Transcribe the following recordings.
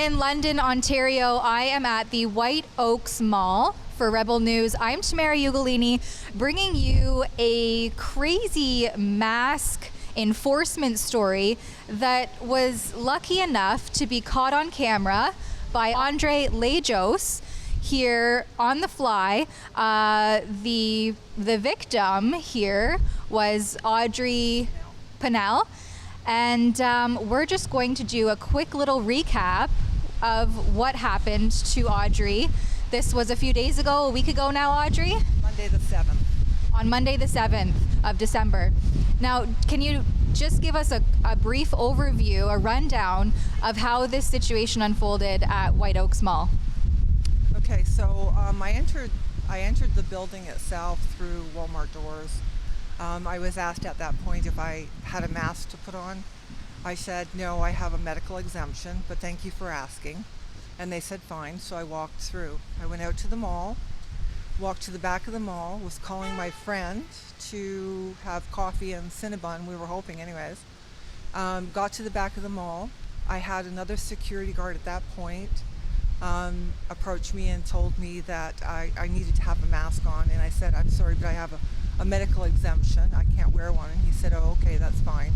in London, Ontario. I am at the White Oaks Mall for Rebel News. I'm Tamara Ugolini, bringing you a crazy mask enforcement story that was lucky enough to be caught on camera by Andre Lajos here on the fly. The victim here was Audrey Pennell. And we're just going to do a quick little recap of what happened to Audrey. This was a few days ago, a week ago now, Audrey? Monday the 7th. On Monday the 7th of December. Now, can you just give us a brief overview, a rundown of how this situation unfolded at White Oaks Mall? Okay, so I entered the building itself through Walmart doors. I was asked at that point if I had a mask to put on. I said, no, I have a medical exemption, but thank you for asking. And they said, fine, so I walked through. I went out to the mall, walked to the back of the mall, was calling my friend to have coffee and Cinnabon, we were hoping anyways. Got to the back of the mall. I had another security guard at that point approach me and told me that I needed to have a mask on, and I said, I'm sorry, but I have a medical exemption. I can't wear one. And he said, oh, okay, that's fine.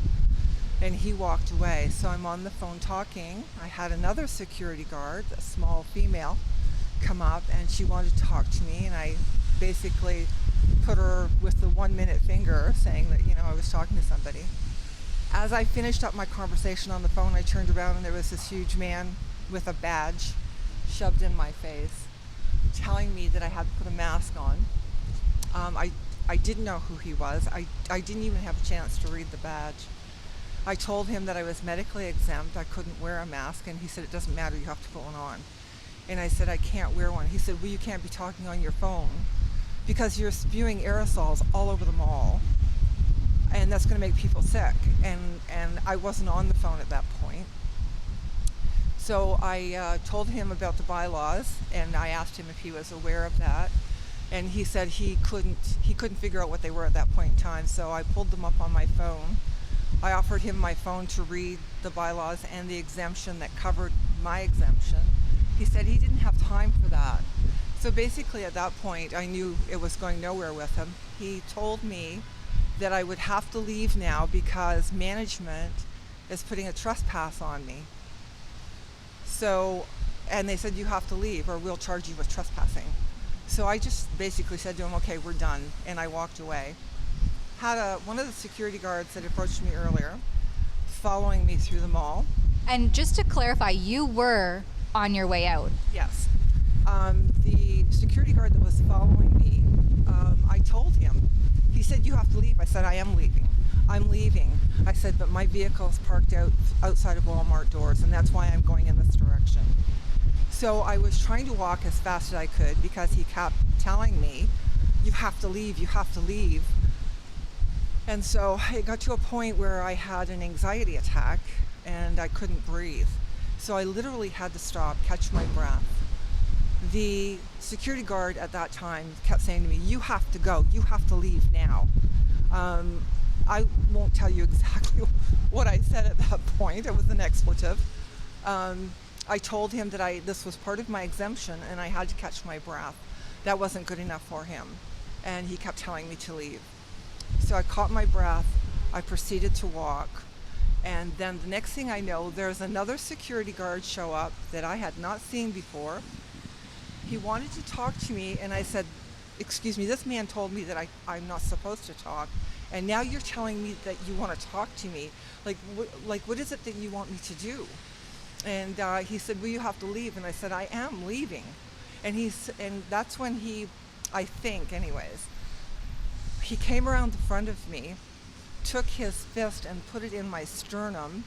And he walked away. So I'm on the phone talking. I had another security guard, a small female, come up, and she wanted to talk to me, and I basically put her with the 1 minute finger saying that, I was talking to somebody. As I finished up my conversation on the phone, I turned around and there was this huge man with a badge shoved in my face, telling me that I had to put a mask on. I didn't know who he was. I didn't even have a chance to read the badge. I told him that I was medically exempt. I couldn't wear a mask, and he said, it doesn't matter, you have to put one on. And I said, I can't wear one. He said, well, you can't be talking on your phone because you're spewing aerosols all over the mall, and that's going to make people sick. And I wasn't on the phone at that point. So I told him about the bylaws, and I asked him if he was aware of that. And he said he couldn't figure out what they were at that point in time, so I pulled them up on my phone. I offered him my phone to read the bylaws and the exemption that covered my exemption. He said he didn't have time for that. So basically at that point, I knew it was going nowhere with him. He told me that I would have to leave now because management is putting a trespass on me. So, and they said, you have to leave or we'll charge you with trespassing. So I just basically said to him, okay, we're done. And I walked away. Had one of the security guards that approached me earlier following me through the mall. And just to clarify, you were on your way out? Yes. The security guard that was following me, I told him. He said, you have to leave. I said, I am leaving. I'm leaving. I said, but my vehicle is parked outside of Walmart doors, and that's why I'm going in this direction. So I was trying to walk as fast as I could because he kept telling me, you have to leave, you have to leave. And so it got to a point where I had an anxiety attack and I couldn't breathe. So I literally had to stop, catch my breath. The security guard at that time kept saying to me, you have to go, you have to leave now. I won't tell you exactly what I said at that point. It was an expletive. I told him that this was part of my exemption and I had to catch my breath. That wasn't good enough for him. And he kept telling me to leave. So I caught my breath. I proceeded to walk. And then the next thing I know, there's another security guard show up that I had not seen before. He wanted to talk to me and I said, excuse me, this man told me that I'm not supposed to talk. And now you're telling me that you want to talk to me. Like what is it that you want me to do? And he said, well, you have to leave. And I said, I am leaving. And that's when I think anyways, he came around the front of me, took his fist and put it in my sternum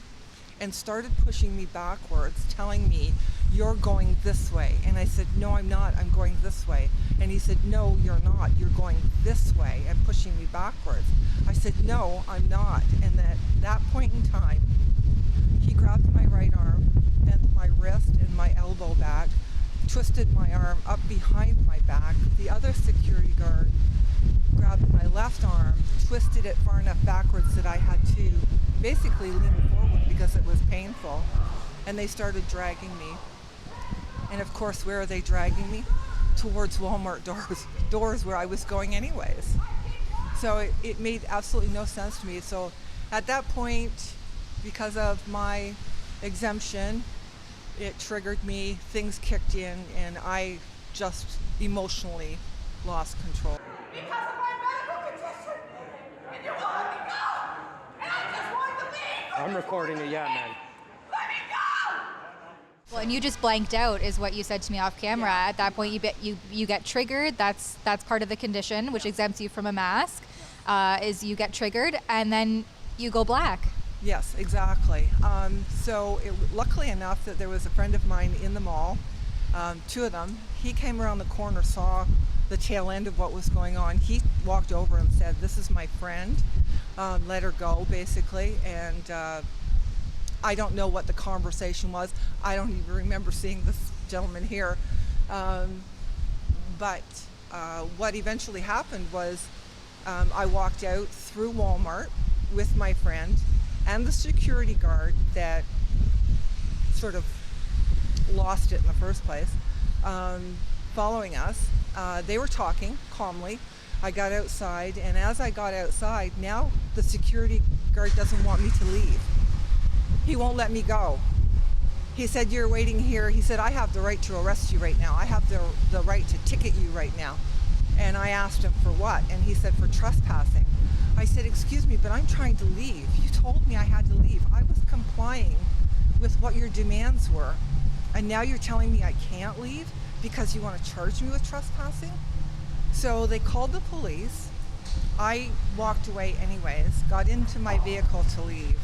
and started pushing me backwards, telling me, you're going this way. And I said, no, I'm not. I'm going this way. And he said, no, you're not. You're going this way, and pushing me backwards. I said, no, I'm not. And at that point in time, he grabbed my right arm and my wrist and my elbow back, twisted my arm up behind my back. The other security guard grabbed my left arm, twisted it far enough backwards that I had to basically lean forward because it was painful. and they started dragging me. And of course, where are they dragging me? Towards Walmart doors where I was going anyways. So it made absolutely no sense to me. So at that point, because of my exemption, it triggered me, things kicked in, and I just emotionally lost control. Because of my medical condition, and you won't let me go, and I just want to leave. I'm recording it, yeah, man. Let me go! Well, and you just blanked out, is what you said to me off camera. Yeah. At that point, you get triggered. That's part of the condition, which exempts you from a mask. Is you get triggered, and then you go black. Yes, exactly. So luckily enough that there was a friend of mine in the mall, two of them. He came around the corner, saw the tail end of what was going on. He walked over and said, "This is my friend, let her go," basically. And I don't know what the conversation was. I don't even remember seeing this gentleman here. But what eventually happened was I walked out through Walmart with my friend and the security guard that sort of lost it in the first place, following us. They were talking calmly. I got outside, and as I got outside, now the security guard doesn't want me to leave. He won't let me go. He said, "You're waiting here." He said, "I have the right to arrest you right now. I have the right to ticket you right now." And I asked him for what, and he said, "For trespassing." I said, "Excuse me, but I'm trying to leave. You told me I had to leave. I was complying with what your demands were. And now you're telling me I can't leave because you want to charge me with trespassing?" So they called the police. I walked away anyways, got into my vehicle to leave.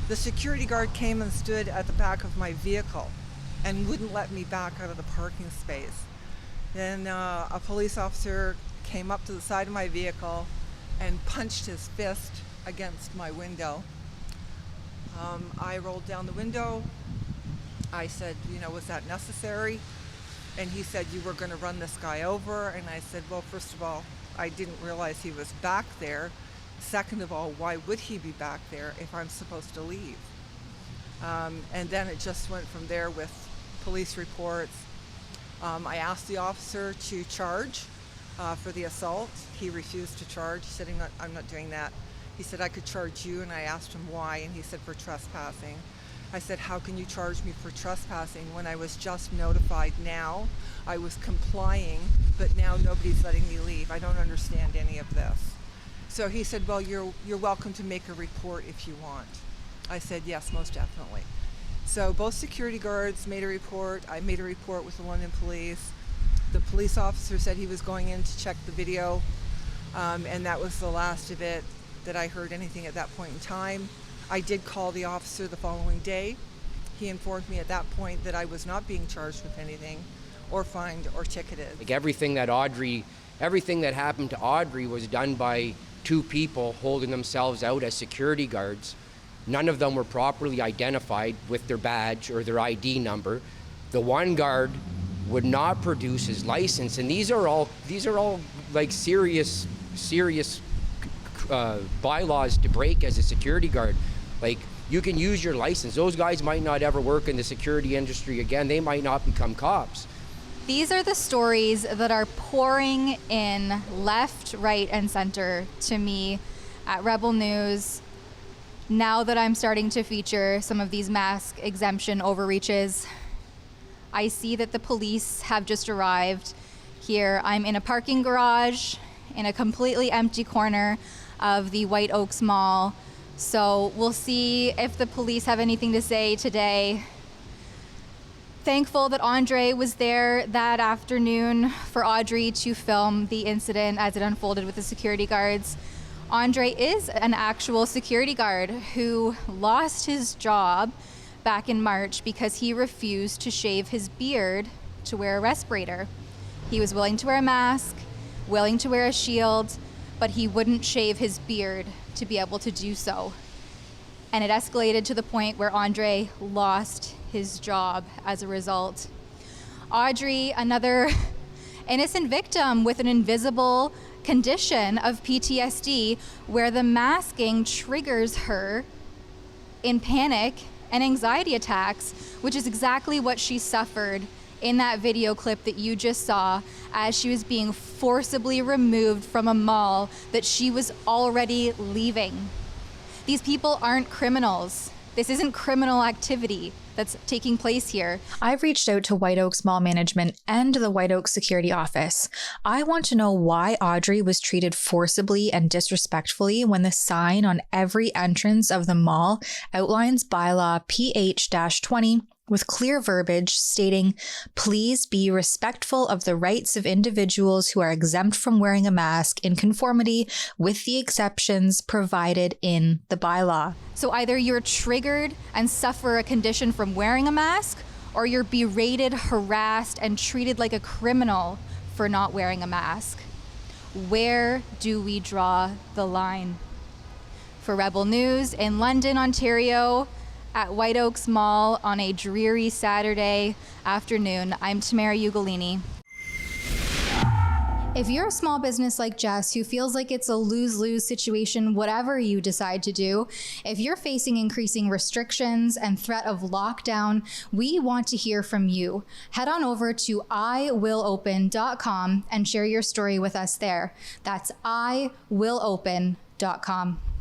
The security guard came and stood at the back of my vehicle and wouldn't let me back out of the parking space. Then a police officer came up to the side of my vehicle and punched his fist against my window. I rolled down the window. I said, "Was that necessary?" And he said, "You were going to run this guy over." And I said, "Well, first of all, I didn't realize he was back there. Second of all, why would he be back there if I'm supposed to leave?" And then it just went from there with police reports. I asked the officer to charge for the assault. He refused to charge. He said, I'm not doing that. He said, "I could charge you," and I asked him why, and he said, "For trespassing." I said, "How can you charge me for trespassing when I was just notified now? I was complying, but now nobody's letting me leave. I don't understand any of this." So he said, "Well, you're welcome to make a report if you want." I said, "Yes, most definitely." So both security guards made a report. I made a report with the London police. The police officer said he was going in to check the video, and that was the last of it, that I heard anything at that point in time. I did call the officer the following day. He informed me at that point that I was not being charged with anything or fined or ticketed. Like everything that happened to Audrey was done by two people holding themselves out as security guards. None of them were properly identified with their badge or their ID number. The one guard would not produce his license, and these are all like serious bylaws to break as a security guard. Like, you can use your license. Those guys might not ever work in the security industry again. They might not become cops. These are the stories that are pouring in left, right, and center to me at Rebel News. Now that I'm starting to feature some of these mask exemption overreaches, I see that the police have just arrived here. I'm in a parking garage in a completely empty corner of the White Oaks Mall. So we'll see if the police have anything to say today. Thankful that Andre was there that afternoon for Audrey to film the incident as it unfolded with the security guards. Andre is an actual security guard who lost his job back in March because he refused to shave his beard to wear a respirator. He was willing to wear a mask, willing to wear a shield, but he wouldn't shave his beard to be able to do so. And it escalated to the point where Andre lost his job as a result. Audrey, another innocent victim with an invisible condition of PTSD, where the masking triggers her in panic and anxiety attacks, which is exactly what she suffered in that video clip that you just saw as she was being forcibly removed from a mall that she was already leaving. These people aren't criminals. This isn't criminal activity that's taking place here. I've reached out to White Oaks Mall Management and the White Oaks Security Office. I want to know why Audrey was treated forcibly and disrespectfully when the sign on every entrance of the mall outlines bylaw PH-20 with clear verbiage stating, "Please be respectful of the rights of individuals who are exempt from wearing a mask in conformity with the exceptions provided in the bylaw." So either you're triggered and suffer a condition from wearing a mask, or you're berated, harassed, and treated like a criminal for not wearing a mask. Where do we draw the line? For Rebel News in London, Ontario, at White Oaks Mall on a dreary Saturday afternoon, I'm Tamara Ugolini. If you're a small business like Jess who feels like it's a lose-lose situation, whatever you decide to do, if you're facing increasing restrictions and threat of lockdown, we want to hear from you. Head on over to iwillopen.com and share your story with us there. That's iwillopen.com.